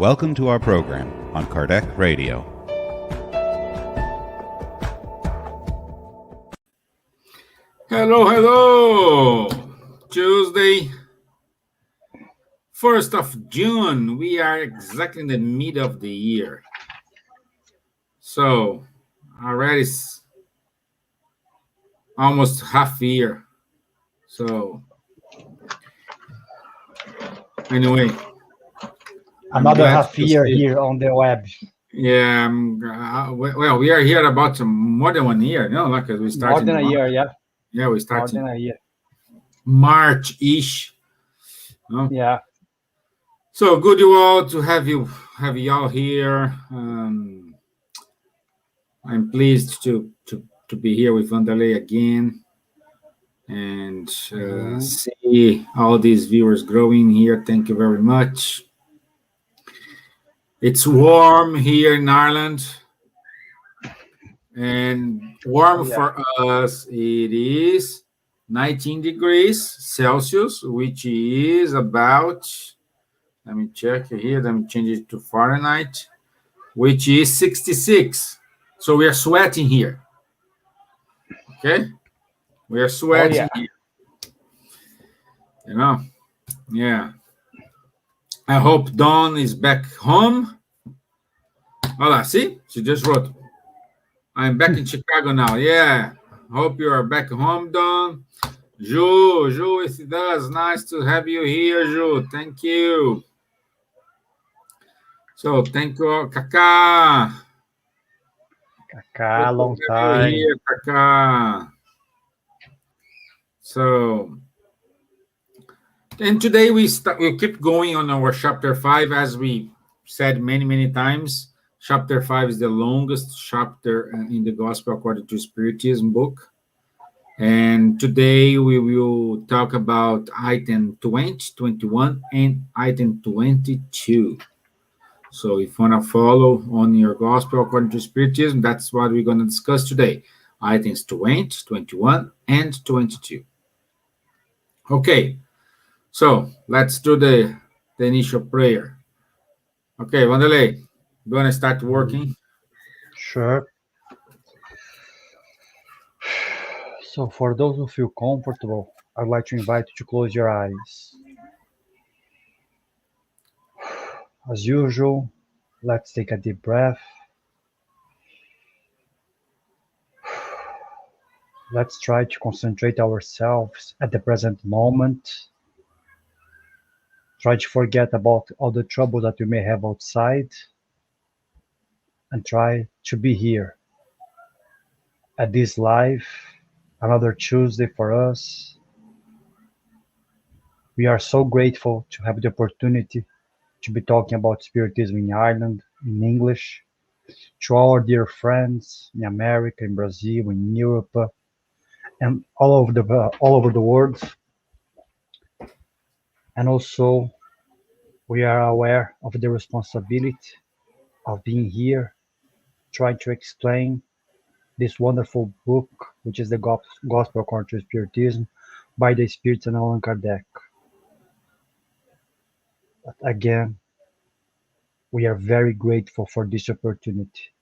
Welcome to our program on Kardec Radio. Hello. Tuesday, 1st of June. We are exactly in the middle of the year. So, already almost half year. So, anyway. Another half year here on the web. Yeah, well, we are here about more than 1 year, no? Like we started more than a year, yeah. Yeah, we started more than a year. March-ish. No? Yeah. So good you all to have you all here. I'm pleased to be here with Wanderley again and see all these viewers growing here. Thank you very much. It's warm here in Ireland, and warm for us, it is 19 degrees Celsius, which is about, let me check here, let me change it to Fahrenheit, which is 66. So we are sweating here. Okay? We are sweating here. You know? Yeah. I hope Dawn is back home. Hola, see? She just wrote, I'm back in Chicago now. Yeah. Hope you are back home, Dawn. Ju, if it does, nice to have you here, Ju. Thank you. So, thank you, Kaká. Kaká, long time. Here, Kaká. So, and today we'll keep going on our chapter 5, as we said many times. Chapter 5 is the longest chapter in the Gospel according to Spiritism book. And today we will talk about item 20, 21, and item 22. So if you want to follow on your Gospel according to Spiritism, that's what we're going to discuss today. Items 20, 21, and 22. Okay, so let's do the initial prayer. Okay, Wanderley, you want to start working? Sure. So for those who feel comfortable, I'd like to invite you to close your eyes. As usual, let's take a deep breath. Let's try to concentrate ourselves at the present moment. Try to forget about all the trouble that we may have outside. And try to be here at this live, another Tuesday for us. We are so grateful to have the opportunity to be talking about Spiritism in Ireland, in English, to our dear friends in America, in Brazil, in Europe, and all over the world. And also, we are aware of the responsibility of being here, trying to explain this wonderful book, which is the Gospel according to Spiritism, by the Spirit and Allan Kardec. But again, we are very grateful for this opportunity,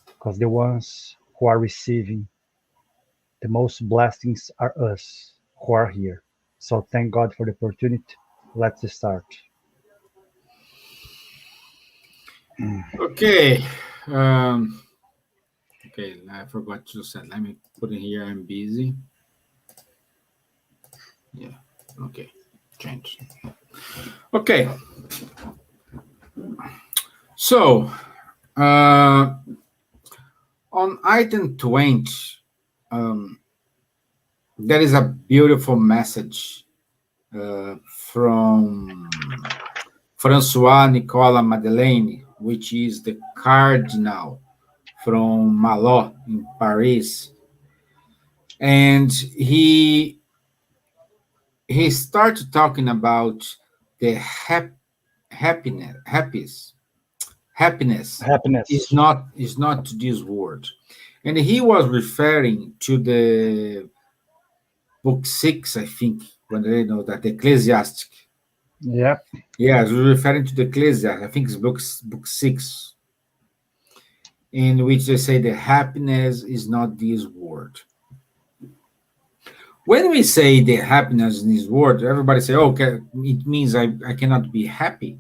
because the ones who are receiving the most blessings are us who are here. So thank God for the opportunity. Let's start. Okay. Okay, I forgot to say. Let me put in here, I'm busy. Yeah, okay. Change. Okay. So, on item 20, there is a beautiful message from François Nicolas Madeleine, which is the Cardinal from Malo in Paris. And he started talking about the happiness is not this word. And he was referring to the book 6, I think, when they know that, Ecclesiastic. Yeah. Yes, we're referring to the Ecclesiastes. I think it's book 6, in which they say that happiness is not this world. When we say the happiness in this world, everybody say, "Oh, okay, it means I cannot be happy."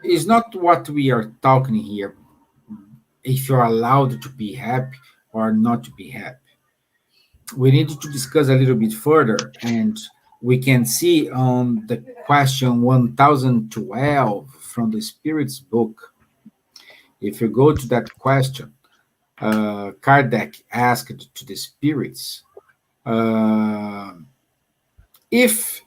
It's not what we are talking here. If you're allowed to be happy or not to be happy, we need to discuss a little bit further, and we can see on the question 1012 from the Spirit's book. If you go to that question, Kardec asked to the spirits, uh, if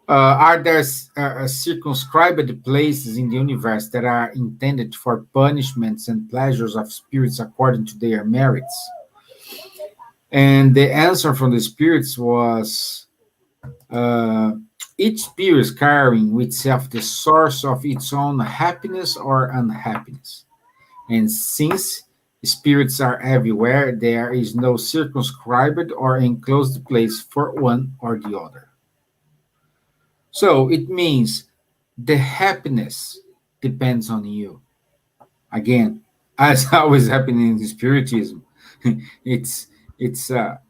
are there circumscribed places in the universe that are intended for punishments and pleasures of spirits according to their merits? And the answer from the spirits was, uh, each spirit is carrying with itself the source of its own happiness or unhappiness. And since spirits are everywhere, there is no circumscribed or enclosed place for one or the other. So it means the happiness depends on you. Again, as always happening in Spiritism, it's it's a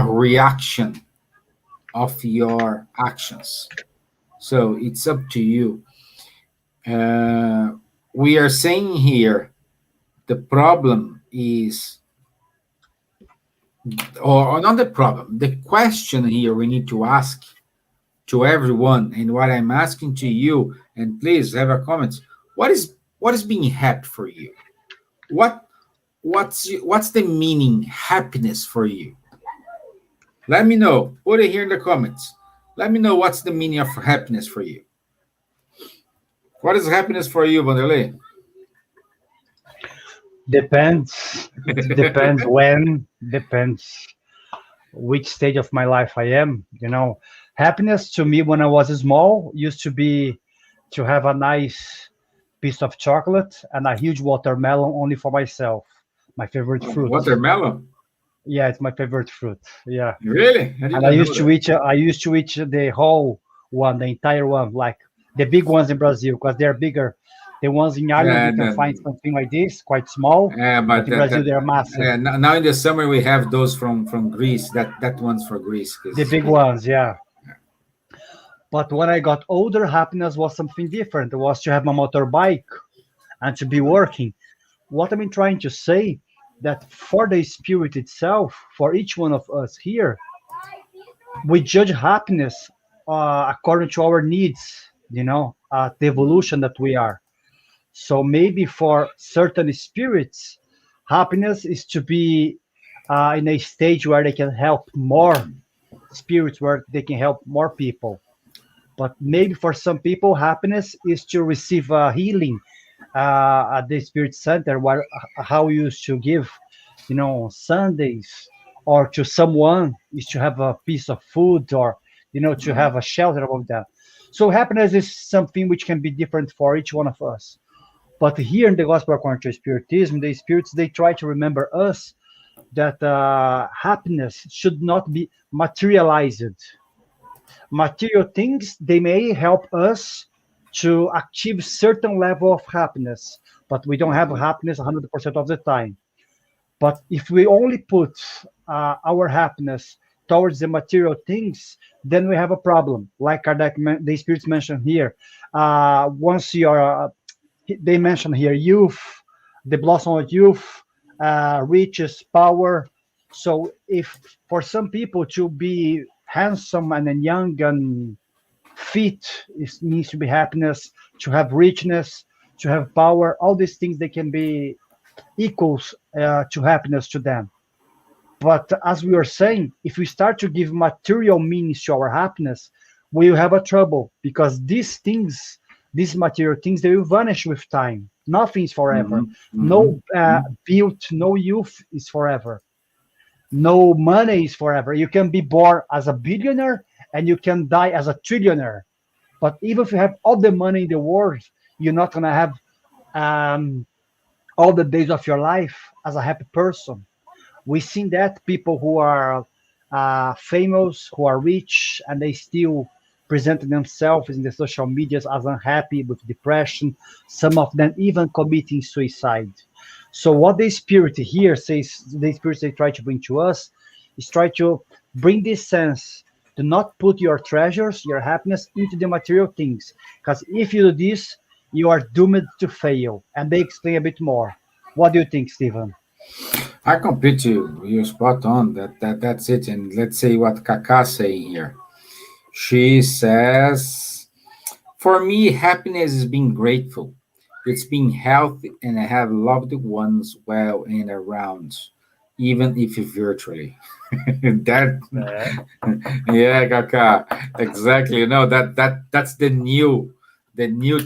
reaction of your actions. So it's up to you. We are saying here the problem is, or not the problem, the question here we need to ask to everyone, and what I'm asking to you, and please have a comment. What is being happy for you? What's the meaning happiness for you? Let me know. Put it here in the comments. Let me know what's the meaning of happiness for you. What is happiness for you, Wanderley? Depends. It depends when, depends which stage of my life I am. Happiness to me when I was small used to be to have a nice piece of chocolate and a huge watermelon only for myself. My favorite fruit. Watermelon? Yeah, it's my favorite fruit. Yeah. Really? I And I didn't know used to that. eat I used to eat the whole one, the entire one, like the big ones in Brazil, because they're bigger. The ones in Ireland Yeah, you can find something like this, quite small, but but in Brazil they're massive. now in the summer we have those from Greece. That one's for Greece, The because big ones, yeah. But when I got older, happiness was something different. It was to have my motorbike and to be working. What I'm trying to say that for the spirit itself, for each one of us here, we judge happiness according to our needs, the evolution that we are. So maybe for certain spirits, happiness is to be in a stage where they can help more spirits, where they can help more people. But maybe for some people, happiness is to receive healing at the Spirit Center, where how we used to give, Sundays, or to someone is to have a piece of food, or to have a shelter above that. So happiness is something which can be different for each one of us. But here in the Gospel according to Spiritism, the spirits they try to remember us that happiness should not be materialized. Material things they may help us to achieve certain level of happiness, but we don't have happiness 100% of the time. But if we only put our happiness towards the material things, then we have a problem. Like Kardec, the spirits mentioned here, once you're, they mention here, youth, the blossom of youth, riches, power. So if for some people to be handsome and then young and fit, it needs to be happiness, to have richness, to have power, all these things, they can be equals to happiness to them. But as we were saying, if we start to give material meanings to our happiness, we will have a trouble, because these things, these material things, they will vanish with time. Nothing is forever. No built, no youth is forever. No money is forever. You can be born as a billionaire and you can die as a trillionaire. But even if you have all the money in the world, you're not gonna have um, all the days of your life as a happy person. We've seen that people who are famous, who are rich, and they still present themselves in the social medias as unhappy with depression, some of them even committing suicide. So what the spirit here says, the spirit they try to bring to us is try to bring this sense, do not put your treasures, your happiness into the material things, because if you do this, you are doomed to fail. And they explain a bit more. What do you think, Stevan? I complete you. You're spot on. That's it. And let's say what Kaka's saying here. She says, "For me, happiness is being grateful. It's being healthy and I have loved ones well and around, even if virtually." That, yeah, Kaka, exactly. You know that's the new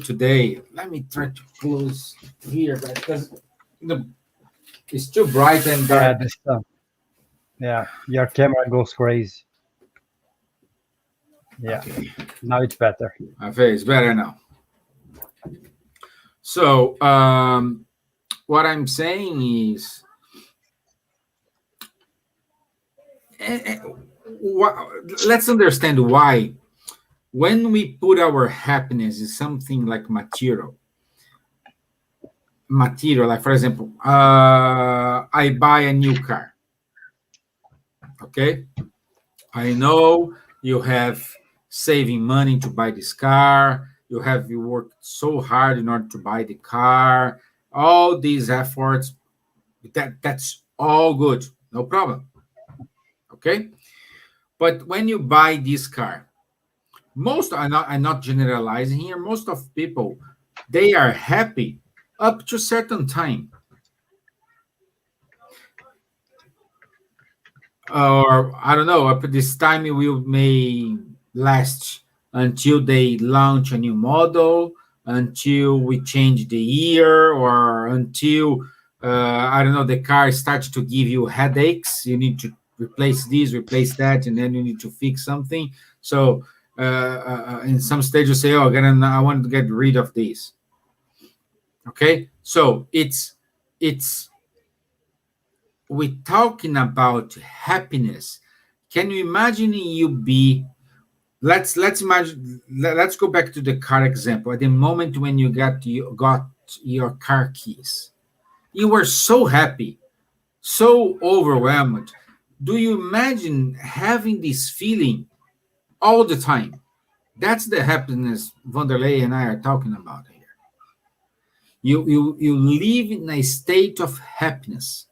today. Let me try to close here because it's too bright and Yeah, dark. this yeah, your camera goes crazy. Yeah, Okay, now it's better. okay, it's better now. So, what I'm saying is, eh, eh, let's understand why when we put our happiness in something like material, like for example, I buy a new car. Okay, I know you have saving money to buy this car. You worked so hard in order to buy the car. All these efforts, that's all good, no problem. Okay, but when you buy this car, I'm not generalizing here. Most of people, they are happy up to a certain time, or I don't know, up to this time it will may last until they launch a new model, until we change the year, or until I don't know, the car starts to give you headaches. You need to replace this, replace that, and then you need to fix something. So in some stage you say, "Oh, I want to get rid of this." Okay, so it's we're talking about happiness. Can you imagine you be let's imagine let's go back to the car example. At the moment when you got your car keys, you were so happy, so overwhelmed. Do you imagine having this feeling all the time? That's the happiness Wanderley and I are talking about here. You live in a state of happiness.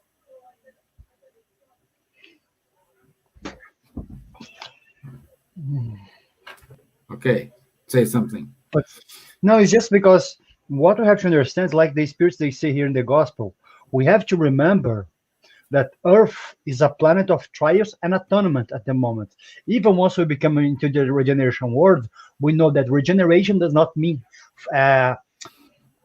Okay, say something. But no, it's just because what we have to understand, like the spirits they say here in the gospel, we have to remember that Earth is a planet of trials and atonement at the moment. Even once we become into the regeneration world, we know that regeneration does not mean uh,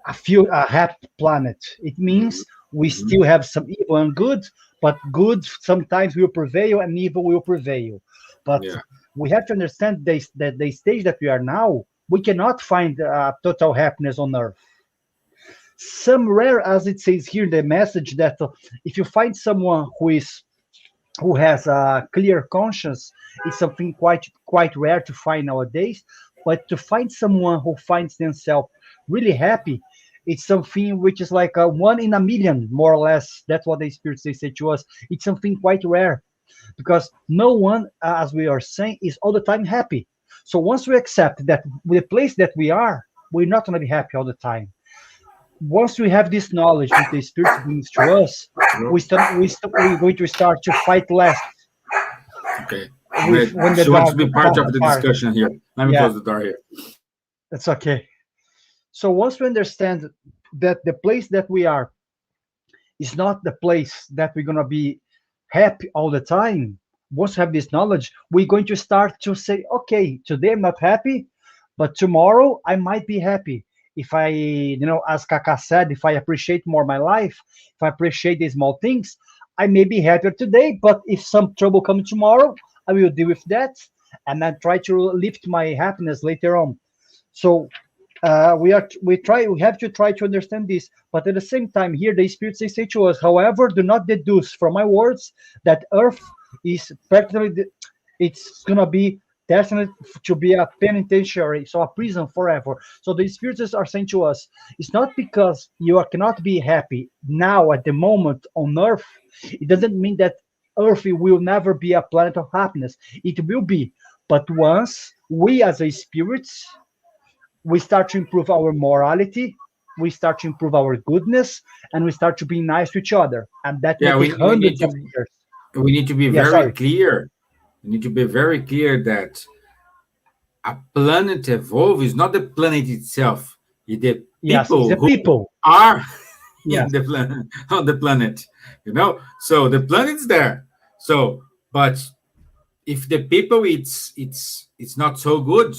a happy planet. It means we still have some evil and good, but good sometimes will prevail and evil will prevail. But Yeah. we have to understand that the stage that we are now, we cannot find total happiness on Earth. Some rare, as it says here in the message, that if you find someone who has a clear conscience, it's something quite rare to find nowadays. But to find someone who finds themselves really happy, it's something which is like a one in a million, more or less. That's what the spirits they say to us. It's something quite rare because no one, as we are saying, is all the time happy. So once we accept that the place that we are, we're not going to be happy all the time. Once we have this knowledge that the spirit brings to us, we're going to start to fight less Okay. with Wait, when the she wants to dark be part falls of the apart. discussion here. Let me Yeah, close the door here. that's okay. So once we understand that the place that we are is not the place that we're going to be happy all the time, once we have this knowledge, we're going to start to say, okay, today I'm not happy, but tomorrow I might be happy. If I, as Kaka said, if I appreciate more my life, if I appreciate the small things, I may be happier today, but if some trouble comes tomorrow, I will deal with that and then try to lift my happiness later on. So we have to try to understand this, but at the same time here the spirits they say to us, however, do not deduce from my words that Earth is practically it's gonna be destined to be a penitentiary, so a prison forever. So the spirits are saying to us, it's not because cannot be happy now at the moment on Earth. It doesn't mean that Earth will never be a planet of happiness. It will be, but once we as a spirits we start to improve our morality, we start to improve our goodness, and we start to be nice to each other, and that may Yeah, take hundreds of years. we need to be Yeah, very sorry. clear. We need to be very clear that a planet evolve is not the planet itself. It's the Yes, it's people the who people. are Yes. in the planet, on the planet. So the planet's there. So, but if the people it's not so good,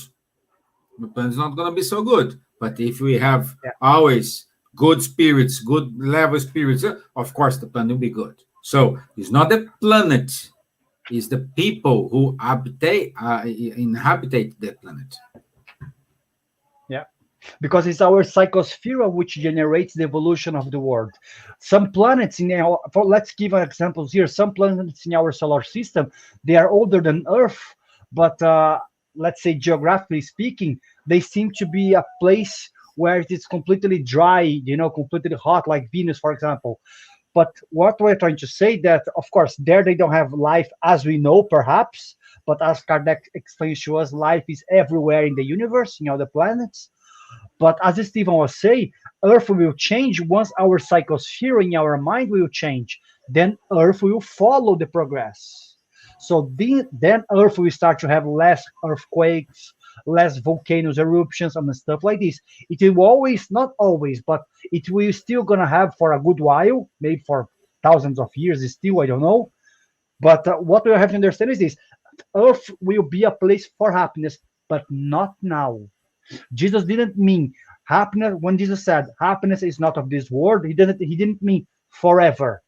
the planet's not going to be so good. But if we have Yeah. always good spirits, good level spirits, of course the planet will be good. So it's not the planet, it's the people who inhabitate the planet. Yeah, because it's our psychosphere which generates the evolution of the world. Some planets let's give an example here. Some planets in our solar system, they are older than Earth, but let's say geographically speaking, they seem to be a place where it is completely dry, completely hot, like Venus, for example. But what we're trying to say that, of course, there they don't have life as we know, perhaps, but as Kardec explains to us, life is everywhere in the universe, in all the planets. But as Stevan was saying, Earth will change once our psychosphere in our mind will change. Then Earth will follow the progress. So then Earth will start to have less earthquakes, less volcanoes eruptions and stuff like this. It will always, not always, but it will still gonna have for a good while, maybe for thousands of years still, I don't know. But what we have to understand is this: Earth will be a place for happiness, but not now. Jesus didn't mean happiness when Jesus said happiness is not of this world. He didn't mean forever.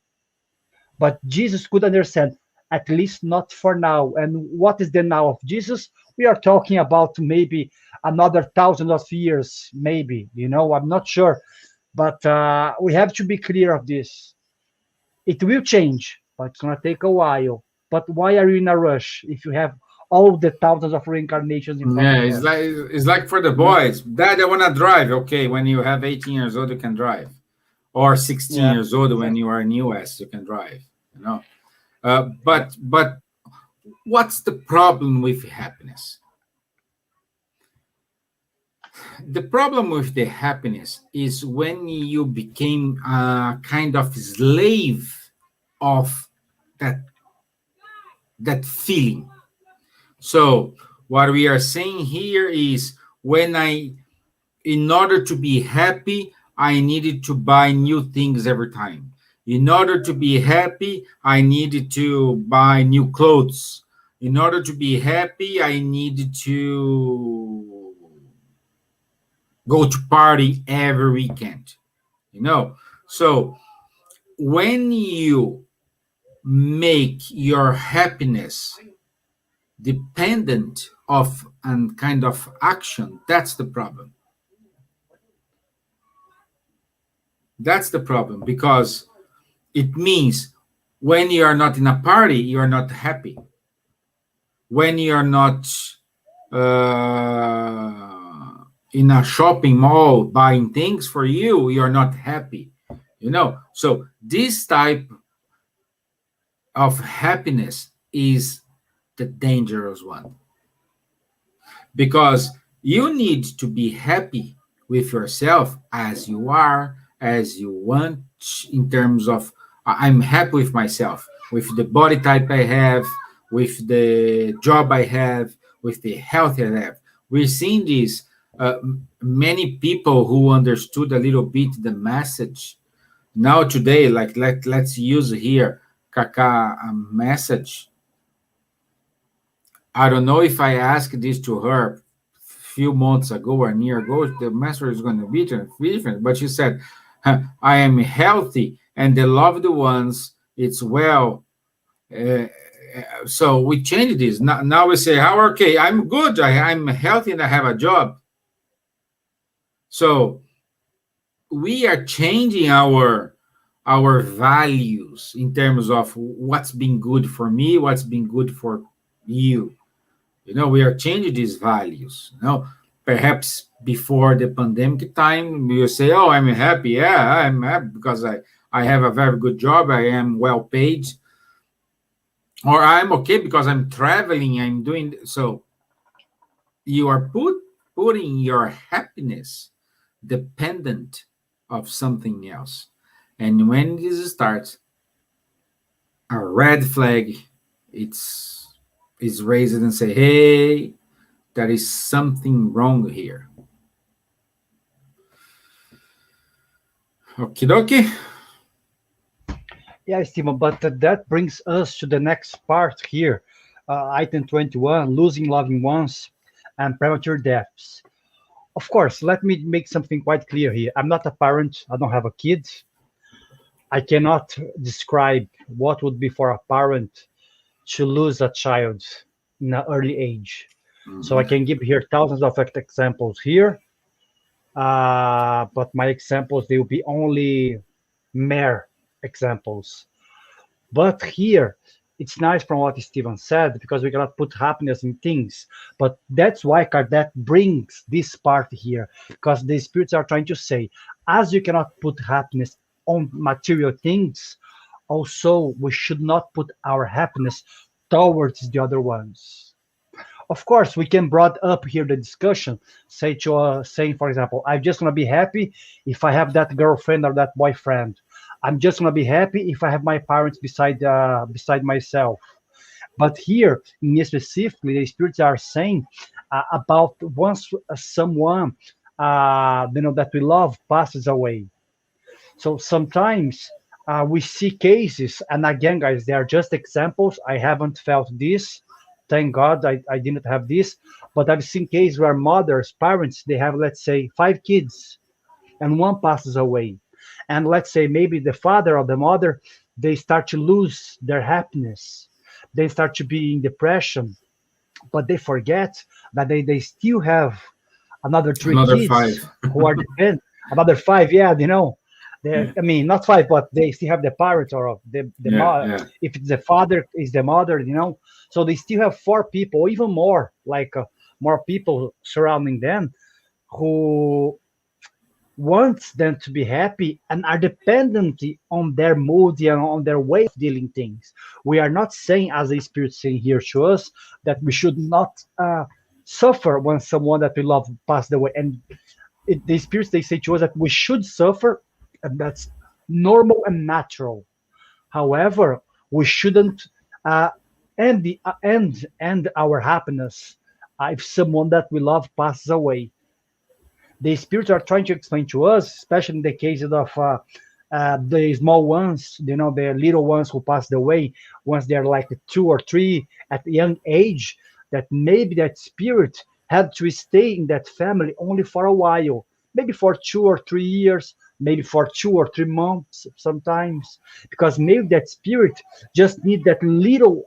But Jesus could understand, at least not for now. And what is the now of Jesus? We are talking about maybe another thousands of years, maybe, I'm not sure. But we have to be clear of this. It will change, but it's going to take a while. But why are you in a rush if you have all the thousands of reincarnations in front Yeah, of it's us? like for the boys. Dad, I want to drive. Okay, when you have 18 years old, you can drive, or 16 Yeah, years old when exactly. you are in US, you can drive. But what's the problem with happiness? The problem with the happiness is when you became a kind of slave of that feeling. So what we are saying here is in order to be happy, I needed to buy new things every time. In order to be happy, I needed to buy new clothes. In order to be happy, I needed to go to party every weekend. So when you make your happiness dependent of and kind of action, that's the problem. That's the problem, because it means when you are not in a party, you are not happy. When you are not in a shopping mall buying things for you, you are not happy. So this type of happiness is the dangerous one, because you need to be happy with yourself as you are, as you want, in terms of I'm happy with myself, with the body type I have, with the job I have, with the health I have. We've seen this, many people who understood a little bit the message. Now today, like let's use here Kaka message. I don't know if I asked this to her a few months ago or a year ago, the message is going to be different. But she said, I am healthy and the loved ones, it's well. So we changed this. Now we say, okay, I'm good. I'm healthy and I have a job. So we are changing our our values in terms of what's been good for me, what's been good for you. We are changing these values. Perhaps before the pandemic time, you say, "Oh, I'm happy. Yeah, I'm happy because I have a very good job. I am well paid, or I'm okay because I'm traveling. I'm doing so." You are putting your happiness dependent of something else, and when this starts, a red flag, it's is raised and say, "Hey, there is something wrong here." Okie dokie. Yeah, Steven, but that brings us to the next part here. Item 21, losing loving ones and premature deaths. Of course, let me make something quite clear here. I'm not a parent, I don't have a kid. I cannot describe what would be for a parent to lose a child in an early age. So I can give here thousands of examples here, but my examples, they will be only mere examples. But here, it's nice from what Steven said, because we cannot put happiness in things. But that's why Kardec brings this part here, because the spirits are trying to say, as you cannot put happiness on material things, also we should not put our happiness towards the other ones. Of course, we can broad up here the discussion, saying, for example, I'm just gonna be happy if I have that girlfriend or that boyfriend. I'm just gonna be happy if I have my parents beside myself. But here, in specifically, the spirits are saying about once someone that we love passes away. So sometimes we see cases, and again, guys, they are just examples. I haven't felt this. Thank God I didn't have this. But I've seen cases where mothers, parents, they have, let's say, 5 kids, and one passes away. And let's say maybe the father or the mother, they start to lose their happiness. They start to be in depression, but they forget that they still have another three Another kids five. who are dependent. Another five, yeah, Yeah, I mean, not five, but they still have the parents or the yeah, mother. yeah. If it's the father, is the mother. So they still have 4 people, even more, like more people surrounding them who wants them to be happy and are dependent on their mood and on their way of dealing things. We are not saying, as the spirit saying here to us, that we should not suffer when someone that we love passed away. And the spirits, they say to us that we should suffer, and that's normal and natural. However, we shouldn't uh, end our happiness if someone that we love passes away. The spirits are trying to explain to us, especially in the cases of the small ones, the little ones who passed away, once they're like 2 or 3 at a young age, that maybe that spirit had to stay in that family only for a while, maybe for 2 or 3 years, maybe for 2 or 3 months sometimes, because maybe that spirit just need that little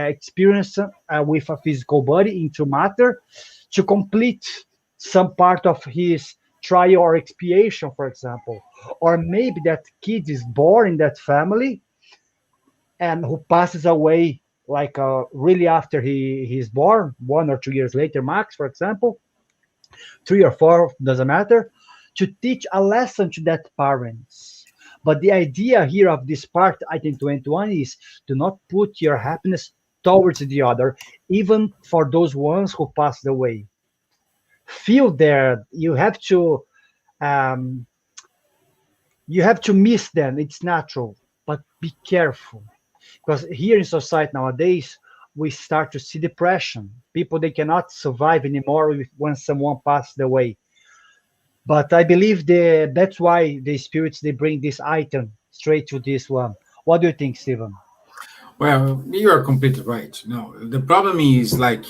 experience with a physical body into matter to complete some part of his trial or expiation, for example. Or maybe that kid is born in that family and who passes away like really after he's born, 1 or 2 years later, max, for example, 3 or 4, doesn't matter, to teach a lesson to that parents. But the idea here of this part, item 21, is to not put your happiness towards the other, even for those ones who passed away. Feel there, um, you have to miss them, it's natural, but be careful, because here in society nowadays we start to see depression. People, they cannot survive anymore when someone passed away. But I believe that's why the spirits, they bring this item straight to this one. What do you think, Steven? Well, you are completely right. No, the problem is like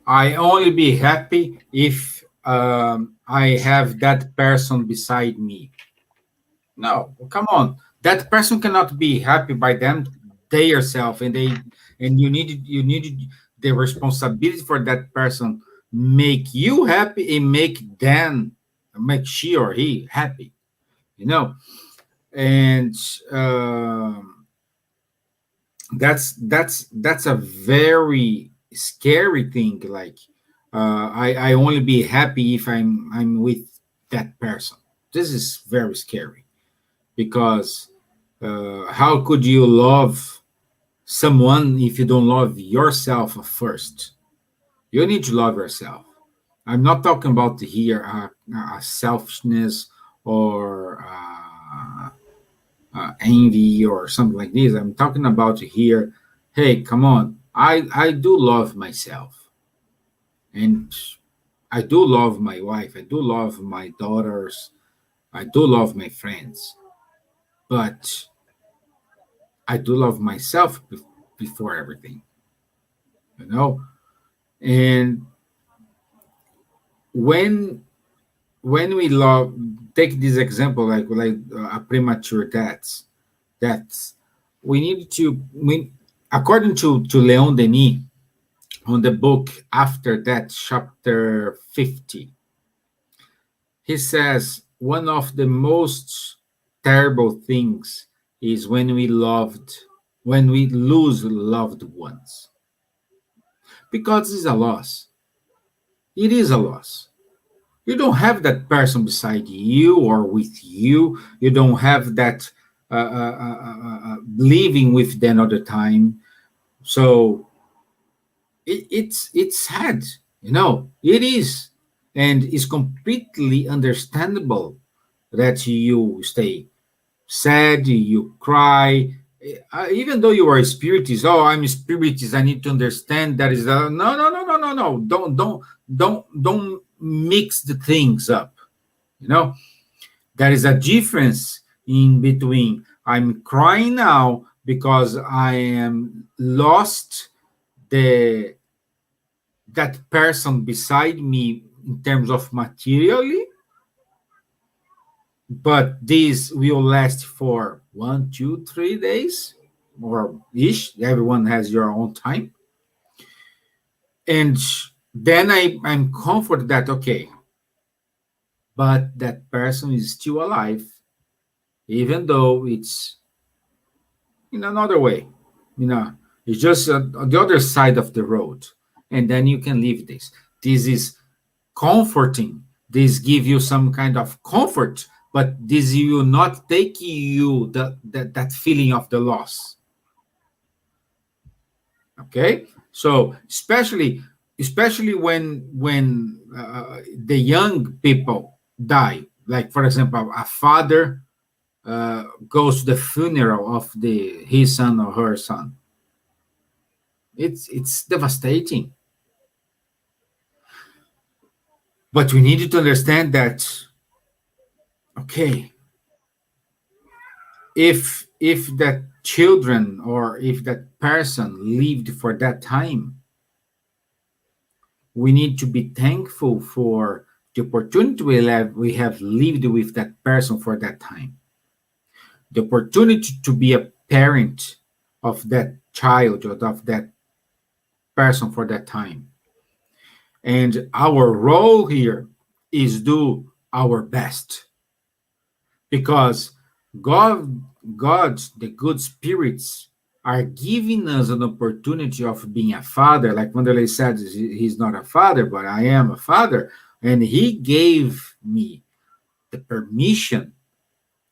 I only be happy if I have that person beside me. No, come on. That person cannot be happy by them they yourself, and you needed the responsibility for that person make you happy and make she or he happy. You know, And that's a very scary thing. Like, I only be happy if I'm with that person. This is very scary, because how could you love someone if you don't love yourself first? You need to love yourself. I'm not talking about here selfishness or envy or something like this. I'm talking about here, hey, come on. I do love myself, and I do love my wife. I do love my daughters. I do love my friends. But I do love myself before everything, you know? And when we love, take this example, like a premature deaths, we need to, according to Leon Denis, on the book After That, chapter 50, he says one of the most terrible things is when we lose loved ones, because it's a loss. It is a loss. You don't have that person beside you or with you. You don't have that living with them all the time. So it's sad, It is, and it's completely understandable that you stay sad, you cry, even though you are a spiritist. Oh, I'm a spiritist, I need to understand that is no, no, no, no, no, no. Don't mix the things up. There is a difference in between I'm crying now because I am lost the that person beside me in terms of materially, but this will last for 1, 2, 3 days or ish. Everyone has your own time. And then I'm comforted that, okay, but that person is still alive, even though it's in another way. It's just on the other side of the road. And then you can leave this. This is comforting. This give you some kind of comfort, but this will not take you that feeling of the loss. Okay, so especially when the young people die, like for example, a father goes to the funeral of his son or her son. It's devastating. But we need to understand that, okay, if that children or if that person lived for that time, we need to be thankful for the opportunity we have lived with that person for that time. The opportunity to be a parent of that child or of that person for that time. And our role here is do our best, because God, the good spirits, are giving us an opportunity of being a father. Like Wanderley said, he's not a father, but I am a father. And he gave me the permission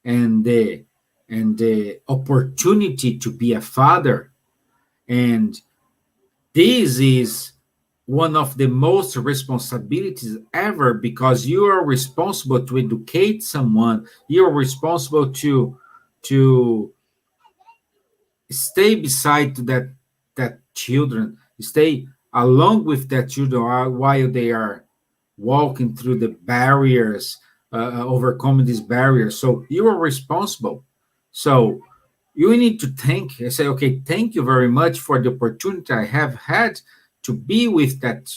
and the opportunity to be a father. And this is one of the most responsibilities ever, because you are responsible to educate someone. You are responsible to stay beside that children, stay along with that children while they are walking through the barriers, overcoming these barriers. So you are responsible. So you need to say, okay, thank you very much for the opportunity I have had to be with that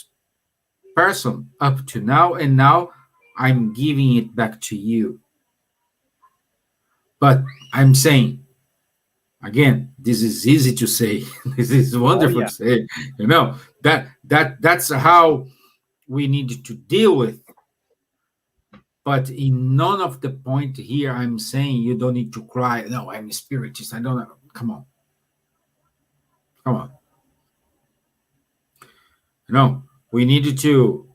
person up to now, and now I'm giving it back to you. But I'm saying, again, this is easy to say. This is wonderful to say. That's how we need to deal with. But in none of the point here, I'm saying you don't need to cry. No, I'm a spiritist. I don't know. Come on. Come on. No, we need to,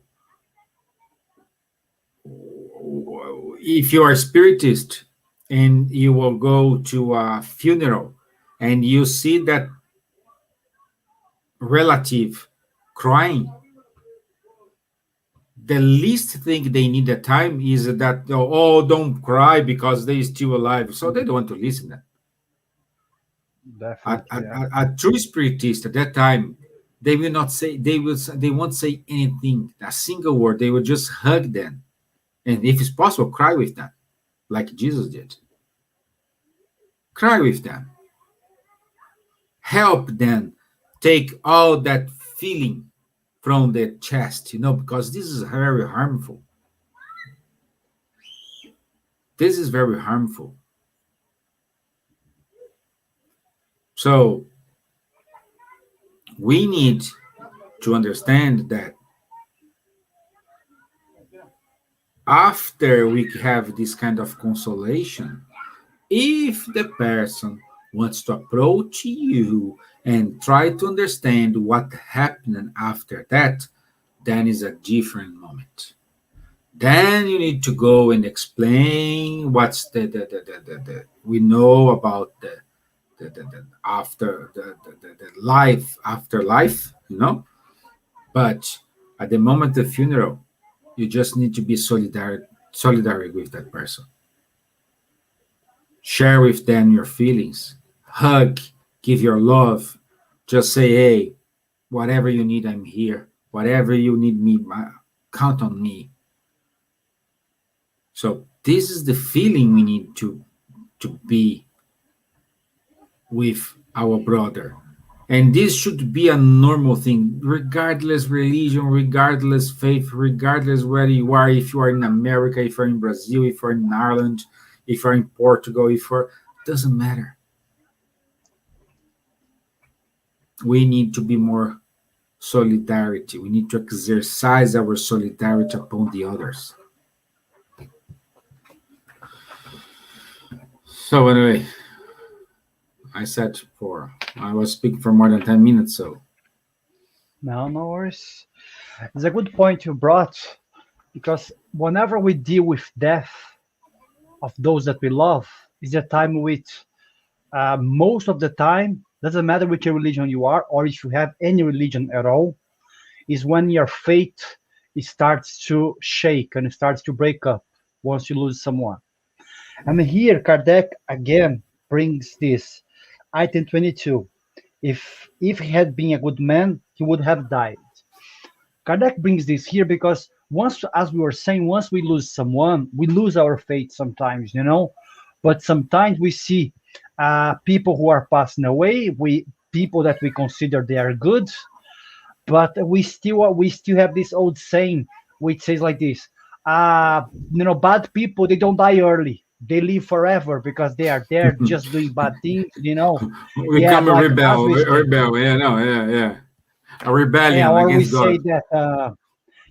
if you are a spiritist and you will go to a funeral and you see that relative crying, the least thing they need at time is that, oh, don't cry because they're still alive. So they don't want to listen to that. Definitely. A true spiritist at that time, they will not say, they won't say anything, a single word. They will just hug them, and if it's possible, cry with them, like Jesus did. Cry with them, help them take all that feeling from their chest, because this is very harmful. This is very harmful. So we need to understand that after we have this kind of consolation, if the person wants to approach you and try to understand what happened after that, then is a different moment. Then you need to go and explain what's the we know about the after the life after life, But at the moment of the funeral, you just need to be solidary with that person. Share with them your feelings. Hug, give your love. Just say, hey, whatever you need, I'm here. Whatever you need me, count on me. So this is the feeling we need to be with our brother. And this should be a normal thing, regardless religion, regardless faith, regardless where you are, if you are in America, if you're in Brazil, if you're in Ireland, if you're in Portugal, doesn't matter. We need to be more solidarity. We need to exercise our solidarity upon the others. So anyway, I was speaking for more than 10 minutes, so. No worries. It's a good point you brought, because whenever we deal with death of those that we love, is a time which most of the time, doesn't matter which religion you are, or if you have any religion at all, is when your faith starts to shake and starts to break up once you lose someone. And here Kardec again brings this item 22. If he had been a good man, he would have died. Kardec brings this here because once, as we were saying, once we lose someone, we lose our faith sometimes, But sometimes we see people who are passing away, people that we consider they are good, but we still have this old saying which says like this: bad people, they don't die early. They live forever because they are there just doing bad things, We become a rebel. Yeah. A rebellion or against we say God.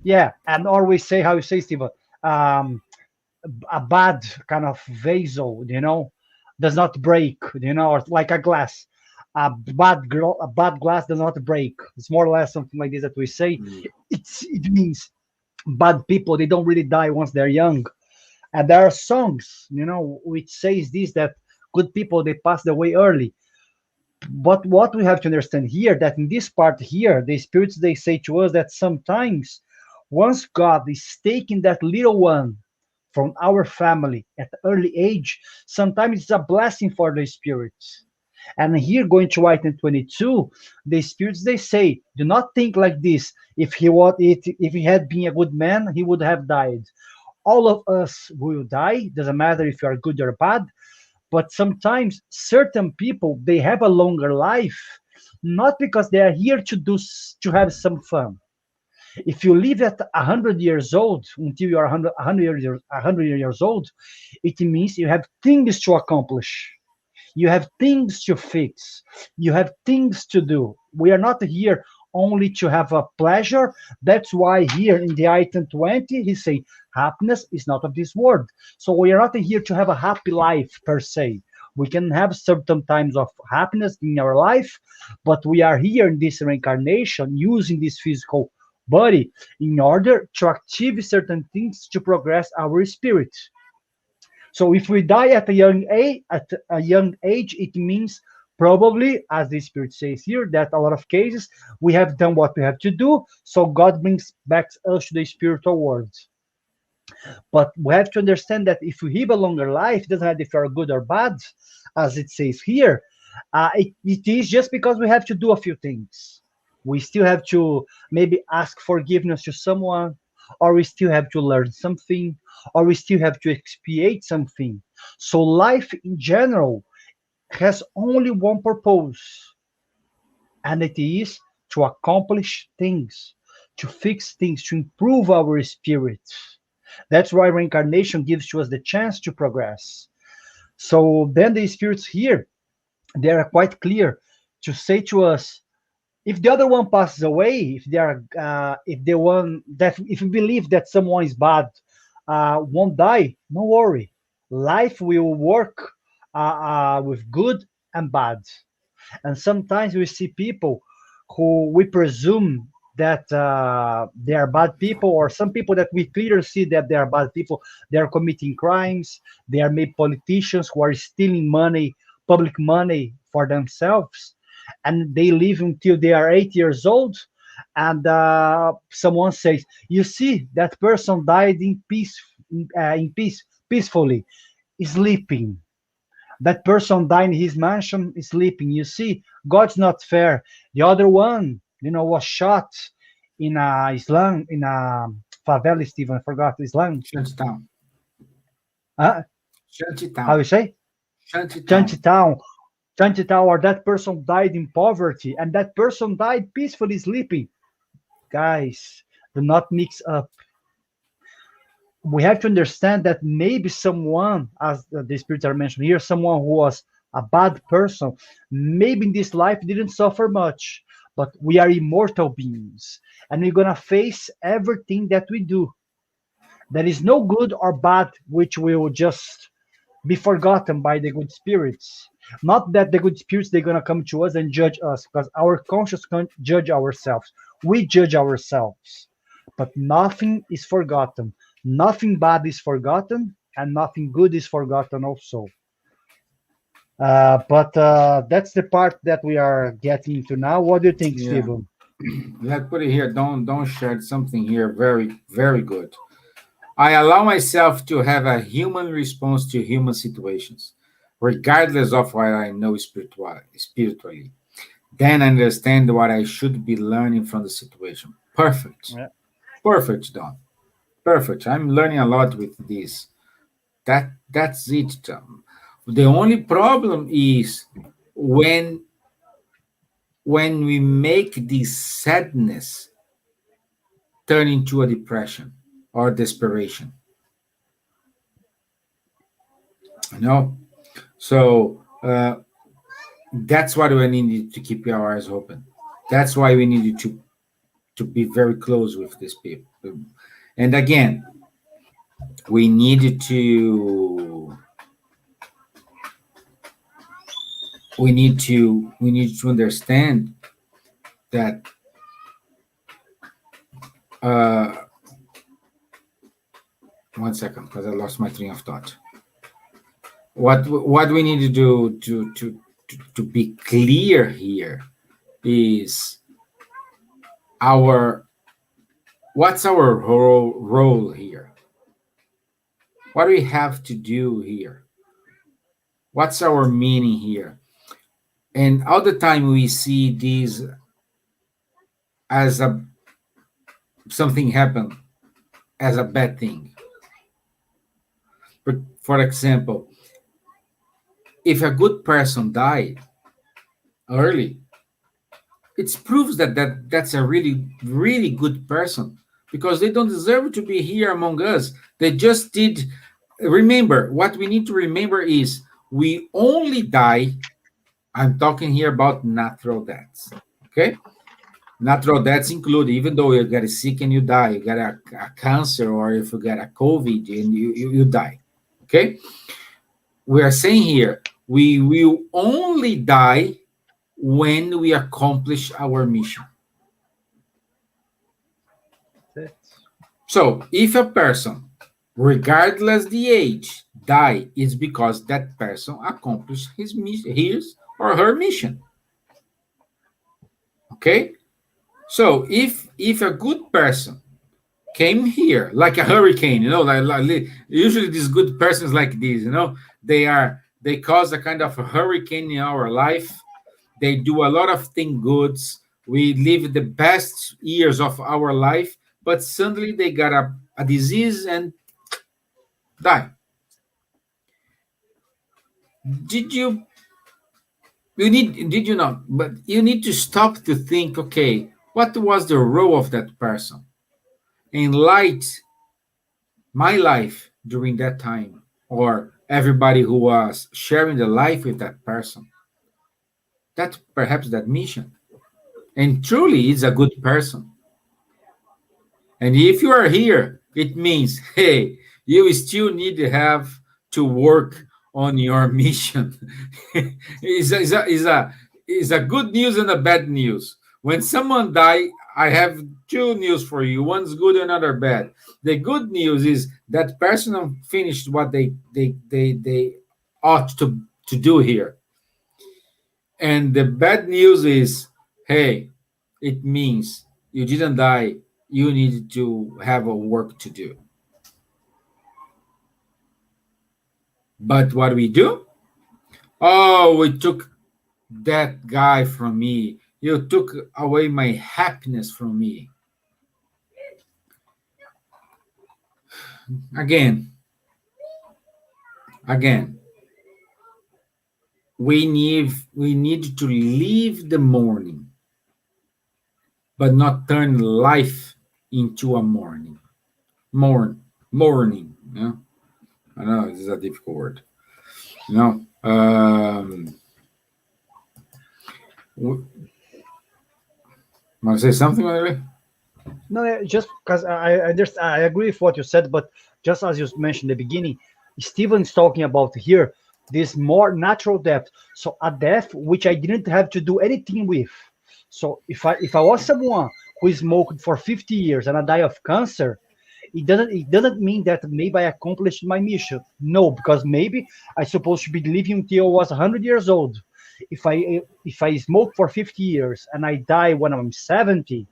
that, or we say, how you say, Stevan, a bad kind of vessel, does not break, or like a glass. A bad glass does not break. It's more or less something like this that we say. It means bad people, they don't really die once they're young. And there are songs, which says this, that good people, they passed away early. But what we have to understand here, that in this part here, the spirits, they say to us that sometimes once God is taking that little one from our family at an early age, sometimes it's a blessing for the spirits. And here, going to item 22, the spirits, they say, do not think like this. If he had been a good man, he would have died. All of us will die. Doesn't matter if you are good or bad. But sometimes certain people, they have a longer life, not because they are here to have some fun. If you live at 100 years old until you are 100 years old, it means you have things to accomplish. You have things to fix. You have things to do. We are not here only to have a pleasure. That's why here in the item 20, he say, happiness is not of this world. So we are not here to have a happy life per se. We can have certain times of happiness in our life, but we are here in this reincarnation using this physical body in order to achieve certain things to progress our spirit. So if we die at a young age, it means probably, as the spirit says here, that a lot of cases we have done what we have to do, so God brings back us to the spiritual world. But we have to understand that if we live a longer life, it doesn't matter if you are good or bad, as it says here. It is just because we have to do a few things. We still have to maybe ask forgiveness to someone, or we still have to learn something, or we still have to expiate something. So life in general has only one purpose, and it is to accomplish things, to fix things, to improve our spirit. That's why reincarnation gives to us the chance to progress. So then the spirits here, they are quite clear to say to us, if the other one passes away, if the one that, if you believe that someone is bad, won't die, no worry. Life will work with good and bad. And sometimes we see people who we presume that they are bad people, or some people that we clearly see that they are bad people. They are committing crimes. They are maybe politicians who are stealing money, public money for themselves, and they live until they are 8 years old. And someone says, "You see, that person died in peace, peacefully, sleeping. That person died in his mansion sleeping. You see, God's not fair. The other one, was shot in Islam, in a favela, Steven. I forgot Islam. Shantytown. Huh? How you Shantytown. say? Shantytown. Shantytown. Shantytown, or that person died in poverty, and that person died peacefully sleeping. Guys, do not mix up. We have to understand that maybe someone, as the spirits are mentioned here, someone who was a bad person, maybe in this life didn't suffer much, but we are immortal beings, and we're gonna face everything that we do. There is no good or bad which will just be forgotten by the good spirits. Not that the good spirits they're gonna come to us and judge us, because our conscience can't judge ourselves. We judge ourselves. But nothing is forgotten. Nothing bad is forgotten, and nothing good is forgotten also. But that's the part that we are getting to now. What do you think, Yeah. Steven? Let's put it here. Don't share something here. Very, very good. I allow myself to have a human response to human situations, regardless of what I know spiritually. Then I understand what I should be learning from the situation. Perfect. Yeah. Perfect, Don. Perfect. I'm learning a lot with this. That's it, Tom. The only problem is when when we make this sadness turn into a depression or desperation. You know? So that's why we need to keep our eyes open. That's why we needed to be very close with these people. And again, we needed to we need to understand that uh, one second, because I lost my train of thought. What we need to do to be clear here is our what's our role here? What do we have to do here? What's our meaning here? And all the time we see these as a something happen as a bad thing. But for example, if a good person died early, it proves that's a really good person because they don't deserve to be here among us. They just did. Remember, what we need to remember is we only die. I'm talking here about natural deaths. Okay, Natural deaths include, even though you get sick and you die, you get a cancer, or if you get a COVID and you die. Okay? We are saying here, we will only die when we accomplish our mission. So if a person, regardless the age, die, it's because that person accomplished his or her mission. Okay? So if a good person came here like a hurricane, like usually these good persons like these, they cause a kind of a hurricane in our life. They do a lot of things goods. We live the best years of our life, but suddenly they got a disease and die. Did you not? But you need to stop to think, okay, what was the role of that person? In light, my life during that time, or everybody who was sharing the life with that person, that's perhaps that mission. And truly, is a good person. And if you are here, it means, hey, you still need to have to work on your mission. Is a good news and a bad news. When someone die, I have two news for you. One's good, another bad. The good news is that person finished what they ought to do here. And the bad news is, hey, it means you didn't die. You need to have a work to do. But what we do? Oh, we took that guy from me. You took away my happiness from me. Again, we need to live the morning, but not turn life into a mourning. Mourning. Yeah? I know this is a difficult word. Want to say something, Wanderley? No, just because I agree with what you said, but just as you mentioned in the beginning, Steven's talking about here this more natural death. So a death which I didn't have to do anything with. So if I was someone who smoked for 50 years and I die of cancer, it doesn't mean that maybe I accomplished my mission. No, because maybe I supposed to be living until I was 100 years old. If I smoke for 50 years and I die when I'm 70,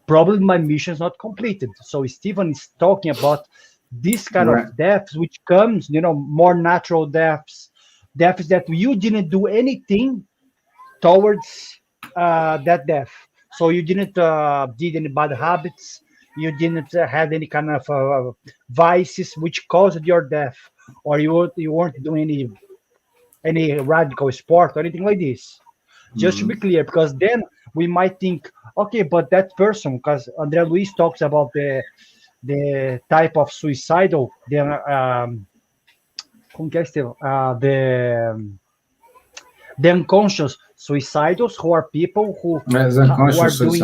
probably my mission is not completed. So Steven is talking about this kind of deaths, which comes, more natural deaths that you didn't do anything towards that death. So you didn't did any bad habits. You didn't have any kind of vices which caused your death, or you weren't doing any radical sport or anything like this. Just to be clear, because then we might think, okay, but that person, because André Luiz talks about the type of suicidal, the unconscious suicidals, who are people who are doing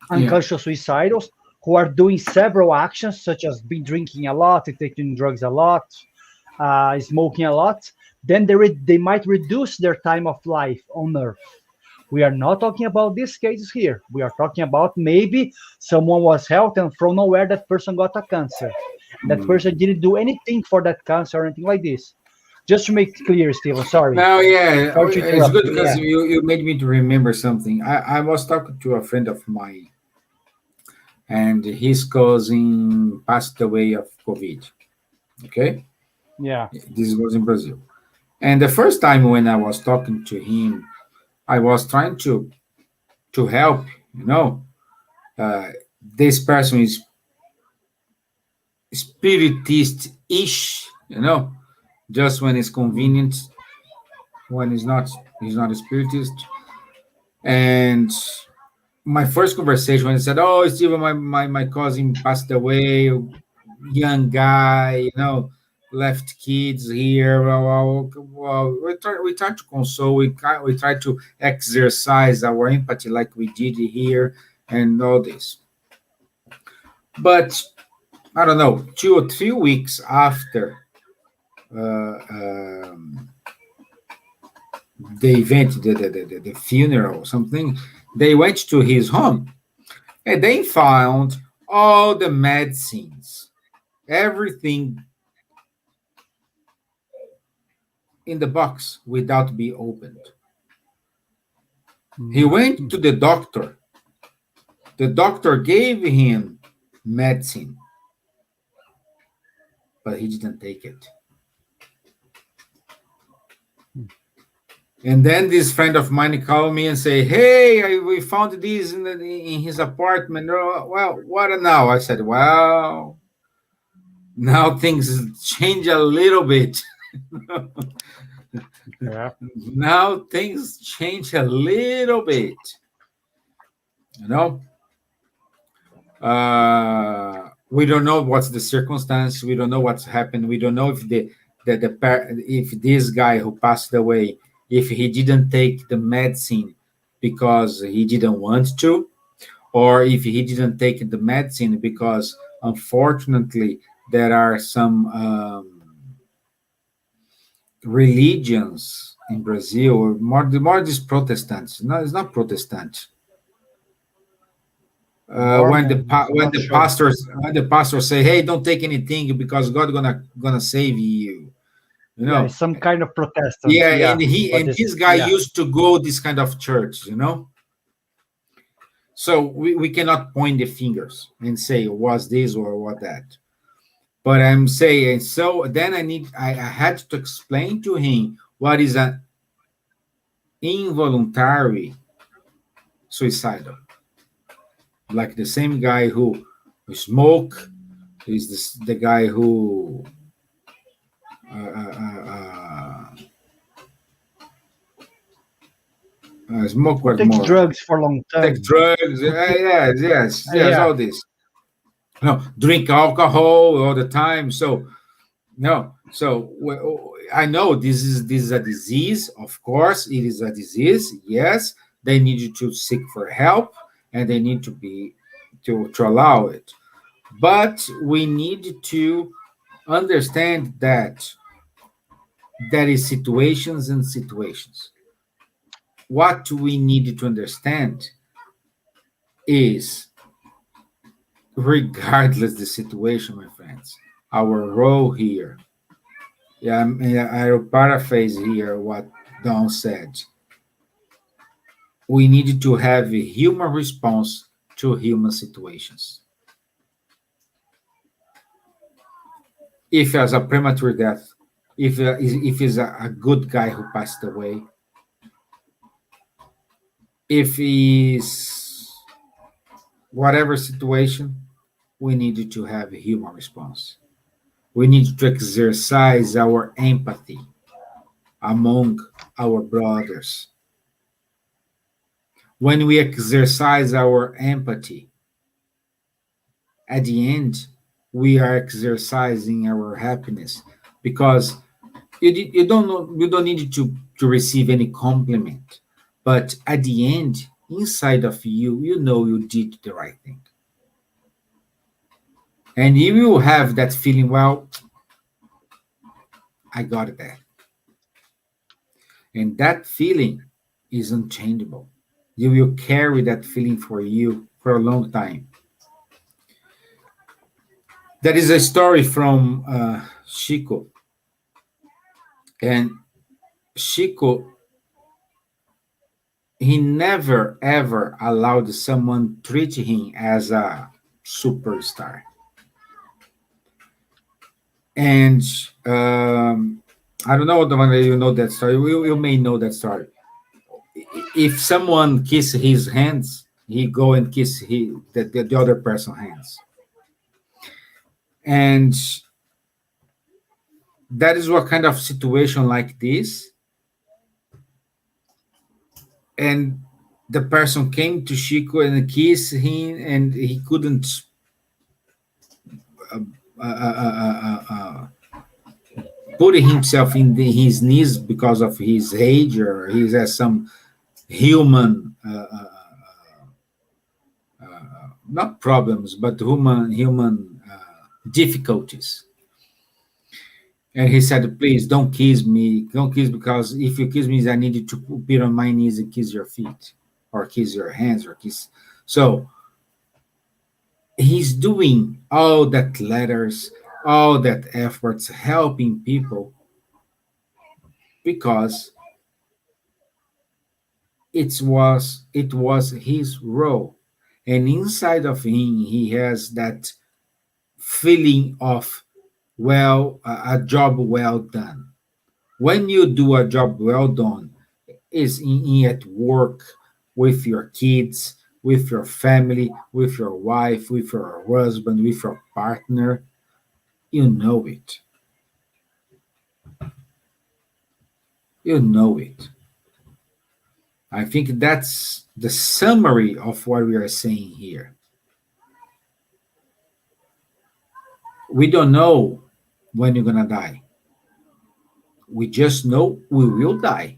unconscious suicidals, who are doing several actions, such as drinking a lot, taking drugs a lot, smoking a lot. Then they might reduce their time of life on Earth. We are not talking about these cases here. We are talking about maybe someone was healthy and from nowhere that person got a cancer. That person didn't do anything for that cancer or anything like this. Just to make it clear, Steven, sorry. No, yeah, it's good because you made me to remember something. I was talking to a friend of mine, and his cousin passed away of COVID. Okay? Yeah. This was in Brazil. And the first time when I was talking to him, I was trying to help, this person is spiritist-ish, just when it's convenient. When he's not a spiritist. And my first conversation when he said, "Oh, Steven, my cousin passed away, young guy, left kids here. Well, we try to console. We try to exercise our empathy like we did here and all this. But I don't know, 2 or 3 weeks after uh, um, the event, the funeral or something, they went to his home and they found all the medicines, everything in the box without being opened. He went to the doctor. The doctor gave him medicine, but he didn't take it. And then this friend of mine called me and say, "Hey, we found this in his apartment." Well, what now? I said, "Well, now things change a little bit." Yeah. Now things change a little bit. You know, we don't know what's the circumstance. We don't know what's happened. We don't know if if this guy who passed away, if he didn't take the medicine because he didn't want to, or if he didn't take the medicine because unfortunately there are some religions in Brazil, or more these Protestants. No, it's not Protestant. When the pastors say, "Hey, don't take anything because God gonna save you," you know. Yeah, some kind of Protestant. Yeah, and but this guy yeah. used to go this kind of church, you know. So we cannot point the fingers and say was this or what that. But I'm saying, so then I had to explain to him what is an involuntary suicidal. Like the same guy who smoke is the guy who smoke what Takes more? drugs for a long time. Take drugs. Yes, Yeah. all this. No, drink alcohol all the time. So no, so I know this is a disease. Of course, it is a disease. Yes, they need to seek for help, and they need to be to allow it. But we need to understand that there is situations and situations. What we need to understand is, regardless the situation, my friends, our role here. Yeah, I'll paraphrase here what Don said. We need to have a human response to human situations. If there's a premature death, if he's a good guy who passed away, if he's whatever situation, we need to have a human response. We need to exercise our empathy among our brothers. When we exercise our empathy, at the end, we are exercising our happiness, because you don't need to receive any compliment, but at the end, inside of you, you know you did the right thing, and you will have that feeling. Well, I got that, and that feeling is unchangeable. You will carry that feeling for you for a long time. There is a story from Chico, and Chico, he never ever allowed someone treat him as a superstar. And I don't know the one that you know that story. You may know that story. If someone kiss his hands, he go and kiss the other person's hands. And that is what kind of situation like this. And the person came to Chico and kissed him, and he couldn't uh, uh, uh, uh, uh, putting himself in his knees because of his age, or he has some human not problems, but human difficulties. And he said, please don't kiss me. Don't kiss, because if you kiss me, I need you to be on my knees and kiss your feet, or kiss your hands, or kiss. So he's doing all that letters, all that efforts, helping people, because it was his role. And inside of him, he has that feeling of, well, a job well done. When you do a job well done, is at work, with your kids, with your family, with your wife, with your husband, with your partner, you know it. You know it. I think that's the summary of what we are saying here. We don't know when you're going to die. We just know we will die,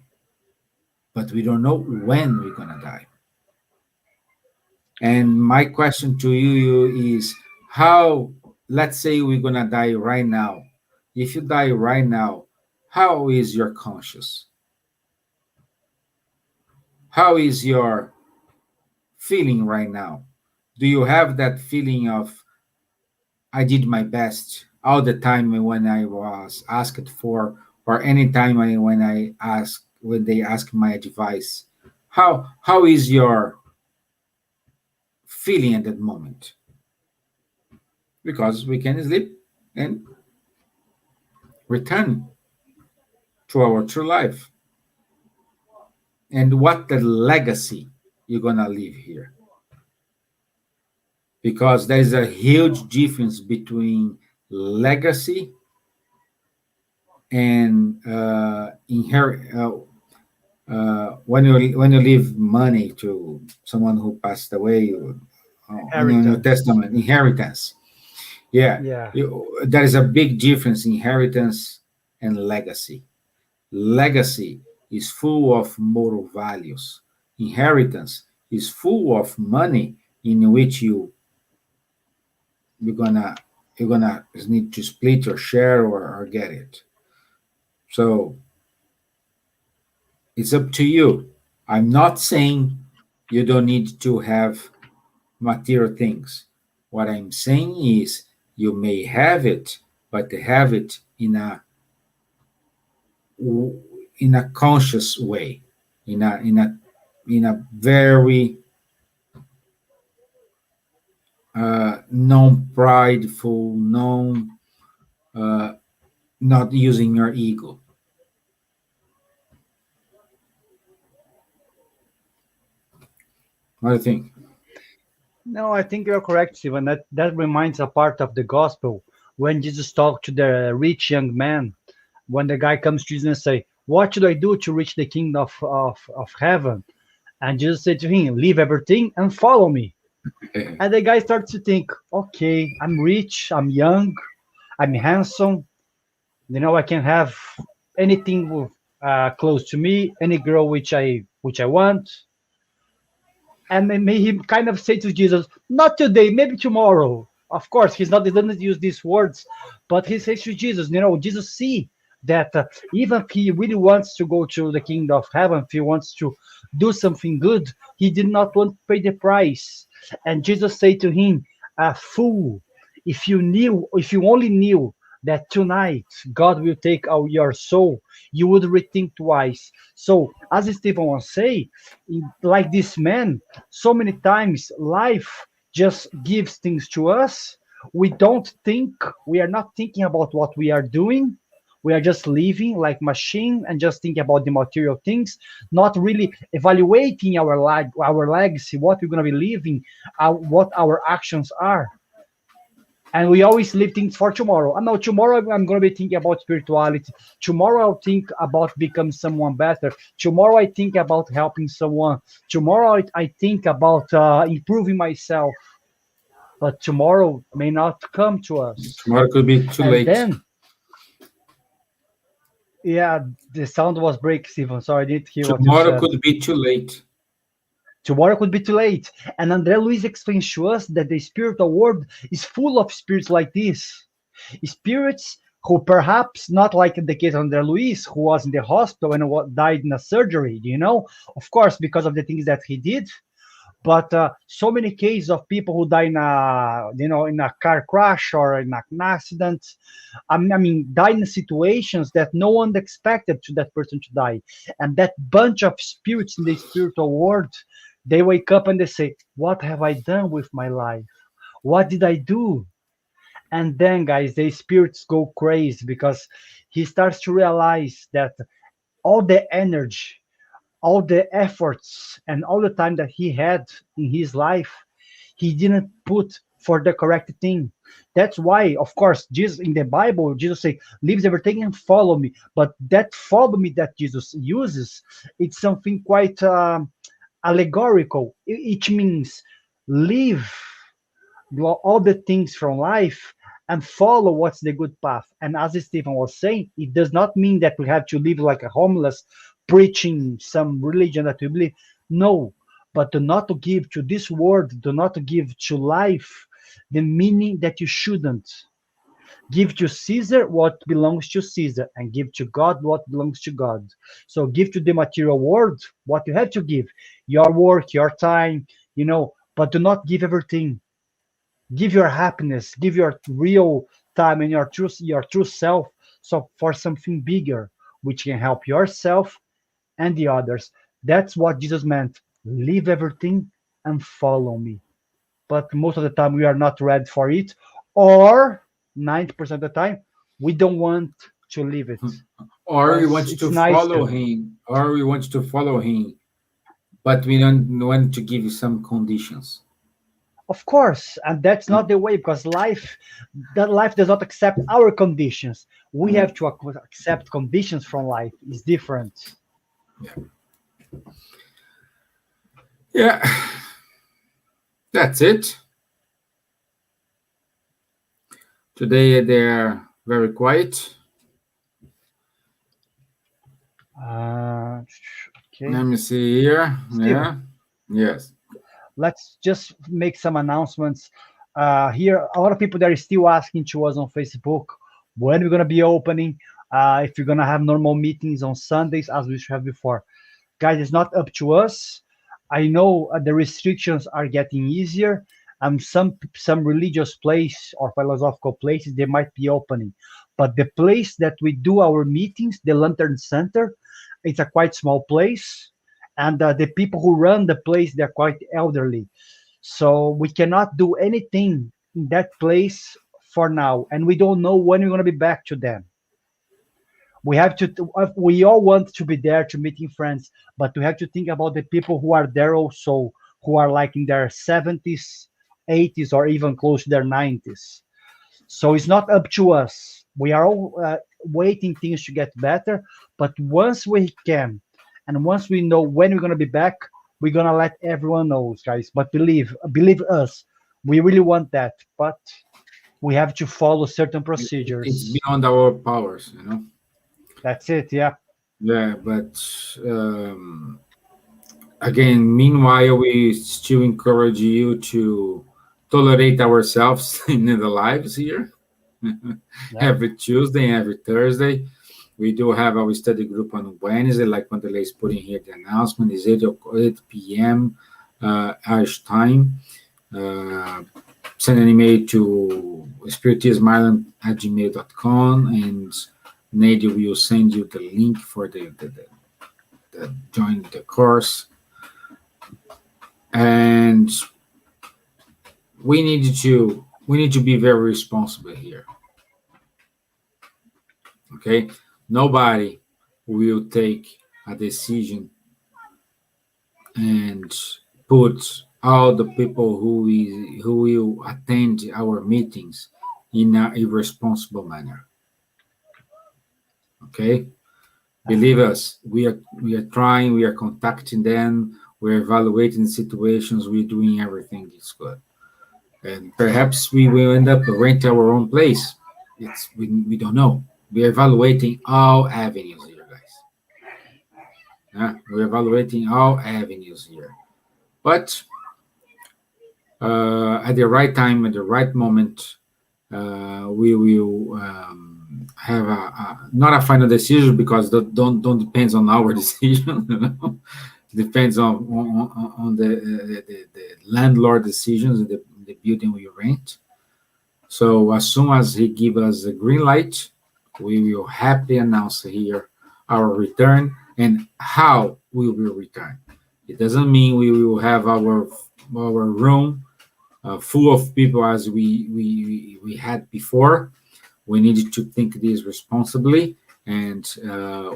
but we don't know when we're going to die. And my question to you is, how, let's say we're going to die right now. If you die right now, how is your conscience? How is your feeling right now? Do you have that feeling of, I did my best all the time when I was asked for, or any time when they ask my advice? How is your feeling at that moment? Because we can sleep and return to our true life. And what the legacy you're gonna leave here? Because there is a huge difference between legacy and inherit. When you leave money to someone who passed away, in your testament, inheritance. Yeah. There is a big difference, inheritance and legacy. Legacy is full of moral values. Inheritance is full of money in which you're gonna need to split or share or get it. So it's up to you. I'm not saying you don't need to have material things. What I'm saying is, you may have it, but have it in a conscious way, in a very non-prideful, not using your ego. What do you think? No, I think you're correct, Steven. That reminds a part of the gospel when Jesus talked to the rich young man. When the guy comes to Jesus and say, "What should I do to reach the kingdom of heaven?" And Jesus said to him, "Leave everything and follow me." And the guy starts to think, "Okay, I'm rich, I'm young, I'm handsome. I can have anything close to me, any girl which I want." And then he kind of say to Jesus, "Not today, maybe tomorrow." Of course, he doesn't use these words, but he says to Jesus, Jesus see that even if he really wants to go to the kingdom of heaven, if he wants to do something good, he did not want to pay the price. And Jesus said to him, "A fool, if you only knew that tonight God will take out your soul, you would rethink twice." So, as Stevan was saying, like this man, so many times life just gives things to us. We are not thinking about what we are doing. We are just living like machine and just thinking about the material things, not really evaluating our legacy, what we're going to be living, what our actions are. And we always leave things for tomorrow. I know tomorrow I'm going to be thinking about spirituality. Tomorrow I'll think about becoming someone better. Tomorrow I think about helping someone. Tomorrow I think about improving myself. But tomorrow may not come to us. Tomorrow could be too late. Then, Yeah, the sound was break, Steven. Sorry, I didn't hear what you Tomorrow said. could be too late. Tomorrow could be too late. And André Luiz explains to us that the spiritual world is full of spirits like this. Spirits who perhaps not like in the case of André Luiz, who was in the hospital and died in a surgery, of course, because of the things that he did. But so many cases of people who die in a car crash or in an accident. I mean, die in situations that no one expected to that person to die. And that bunch of spirits in the spiritual world, they wake up and they say, "What have I done with my life? What did I do?" And then, guys, the spirits go crazy because he starts to realize that all the energy, all the efforts, and all the time that he had in his life, he didn't put for the correct thing. That's why, of course, Jesus in the Bible, Jesus say, "Leave everything and follow me." But that follow me that Jesus uses, it's something quite allegorical. It means leave all the things from life and follow what's the good path. And as Stephen was saying, it does not mean that we have to live like a homeless, preaching some religion that we believe. No, but do not to give to this world, do not to give to life the meaning that you shouldn't. Give to Caesar what belongs to Caesar, and give to God what belongs to God. So give to the material world what you have to give, your work, your time, but do not give everything. Give your happiness, give your real time and your true self, so for something bigger, which can help yourself and the others. That's what Jesus meant. Leave everything and follow me. But most of the time we are not ready for it, or 90% of the time we don't want to leave it Or we because want it's to follow nicer. him, or we want to follow him, but we don't want to give you some conditions. Of course, and that's not the way, because life does not accept our conditions. We have to accept conditions from life. It's different. Yeah, that's it. Today they're very quiet. Okay, Let me see here. Steven, Yeah. Yes. let's just make some announcements. Here, a lot of people that are still asking to us on Facebook when we're gonna be opening. If we're gonna have normal meetings on Sundays as we should have before. Guys, it's not up to us. I know the restrictions are getting easier. Some religious place or philosophical places they might be opening, but the place that we do our meetings, the Lantern Center, it's a quite small place, and the people who run the place they're quite elderly, so we cannot do anything in that place for now, and we don't know when we're going to be back to them. We all want to be there to meeting friends, but we have to think about the people who are there also, who are like in their 70s, 80s, or even close to their 90s. So it's not up to us. We are all waiting things to get better, but once we can, and once we know when we're going to be back, we're going to let everyone know, guys. But believe us, we really want that, but we have to follow certain It's procedures. beyond our powers. That's it. Yeah. Yeah, but again, meanwhile, we still encourage you to tolerate ourselves in the lives here. Yeah. Every Tuesday and every Thursday. We do have our study group on Wednesday, like Wanderley is putting here. The announcement is 8 p.m. Irish time. Send an email to spiritismisland@gmail.com, and Nadia will send you the link for the join the course. And we need to be very responsible here. Okay, nobody will take a decision and put all the people who will attend our meetings in a irresponsible manner. Okay, believe us, we are trying, we are contacting them, we're evaluating situations, we're doing everything that's good, and perhaps we will end up rent our own place. We don't know, we're evaluating all avenues here, guys. We're evaluating all avenues here. But at the right time, at the right moment, we will have not a final decision, because that don't depends on our decision. Depends on the landlord decisions in the building we rent. So as soon as he gives us a green light, we will happily announce here our return and how we will return. It doesn't mean we will have our room full of people as we had before. We need to think this responsibly, and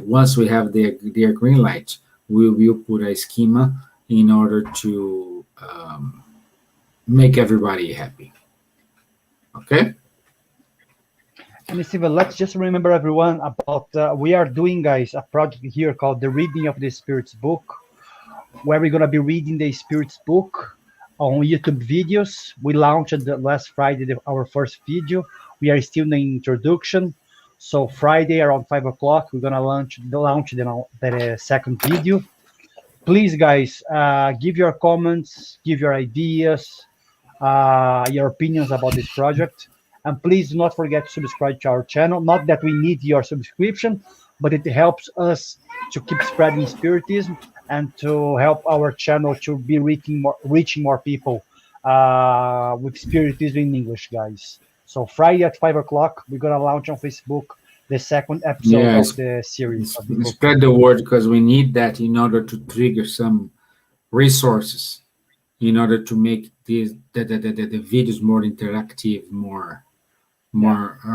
once we have their green light, we will put a schema in order to make everybody happy. Okay? And Steven, let's just remember everyone about, we are doing, guys, a project here called The Reading of the Spirits Book, where we're going to be reading the Spirits Book on YouTube videos. We launched last Friday our first video. We are still in the introduction. So Friday around 5 o'clock, we're going to launch the second video. Please, guys, give your comments, give your ideas, your opinions about this project. And please do not forget to subscribe to our channel. Not that we need your subscription, but it helps us to keep spreading Spiritism and to help our channel to be reaching more people with Spiritism in English, guys. So Friday at 5 o'clock, we're going to launch on Facebook the second episode of the series. Spread the word, because we need that in order to trigger some resources, in order to make the videos more interactive, more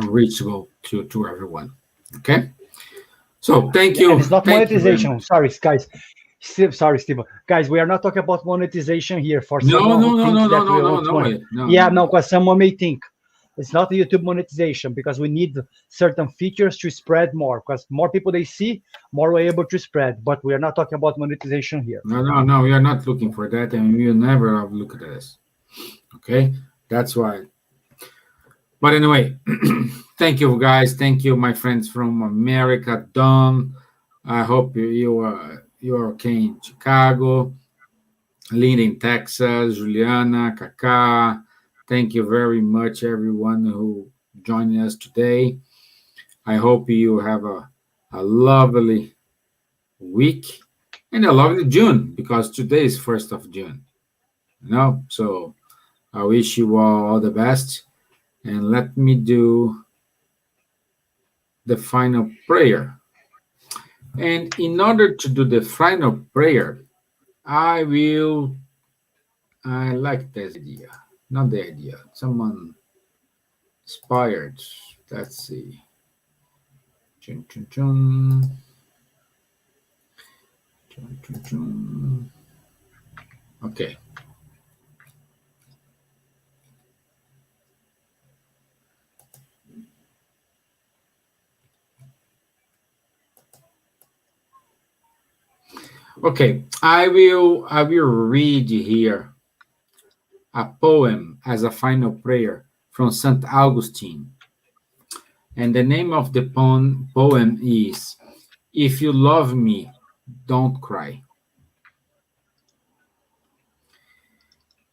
reachable to everyone. Okay? So thank you. And it's not monetization. Sorry, guys. Sorry, Steven. Guys, we are not talking about monetization here. For someone who thinks that we want money. No, because someone may think it's not the YouTube monetization, because we need certain features to spread more. Because more people they see, more we're able to spread. But we are not talking about monetization here. No, we are not looking for that, and we will never have look at this. Okay, that's why. But anyway, thank you, guys. Thank you, my friends from America. Don, I hope you are okay in Chicago. Linda in Texas, Juliana, Kaka. Thank you very much, everyone who joined us today. I hope you have a lovely week and a lovely June, because today is 1st of June. So I wish you all the best. And let me do the final prayer. And in order to do the final prayer, I like this idea. Not the idea. Someone inspired. Let's see. Chun, chun, chun. Chun, chun, chun. Okay. Okay, I will read here a poem as a final prayer from St. Augustine. And the name of the poem is, If You Love Me, Don't Cry.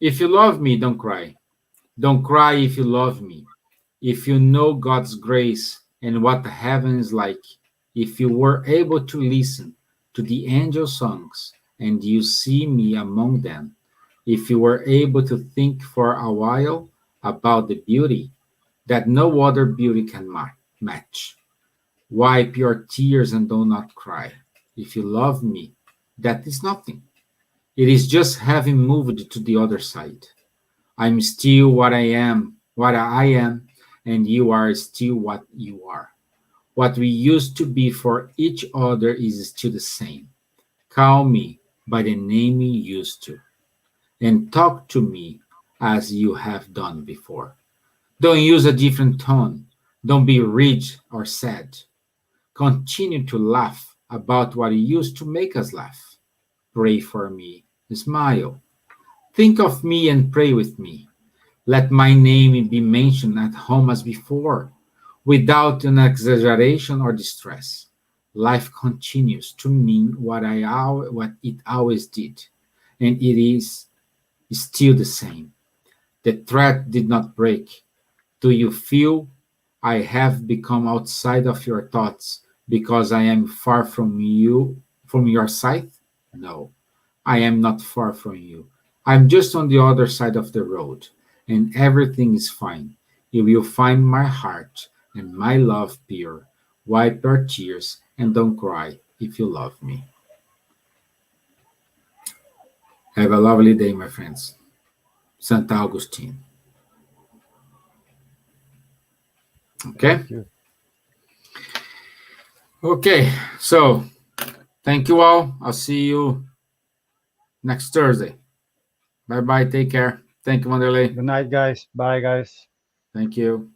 If you love me, don't cry. Don't cry if you love me. If you know God's grace and what heaven is like, if you were able to listen to the angel songs and you see me among them, if you were able to think for a while about the beauty that no other beauty can match, wipe your tears and do not cry. If you love me, that is nothing. It is just having moved to the other side. I'm still what I am, and you are still what you are. What we used to be for each other is still the same. Call me by the name you used to, and talk to me as you have done before. Don't use a different tone. Don't be rigid or sad. Continue to laugh about what used to make us laugh. Pray for me. Smile. Think of me and pray with me. Let my name be mentioned at home as before. without an exaggeration or distress. Life continues to mean what it always did, and it is still the same. The thread did not break. Do you feel I have become outside of your thoughts because I am far from you, from your sight? No, I am not far from you. I'm just on the other side of the road, and everything is fine. You will find my heart and my love pure. Wipe your tears and don't cry if you love me. Have a lovely day, my friends. Santa Augustine. Okay? Thank you. Okay, so thank you all. I'll see you next Thursday. Bye bye. Take care. Thank you, Wanderley. Good night, guys. Bye, guys. Thank you.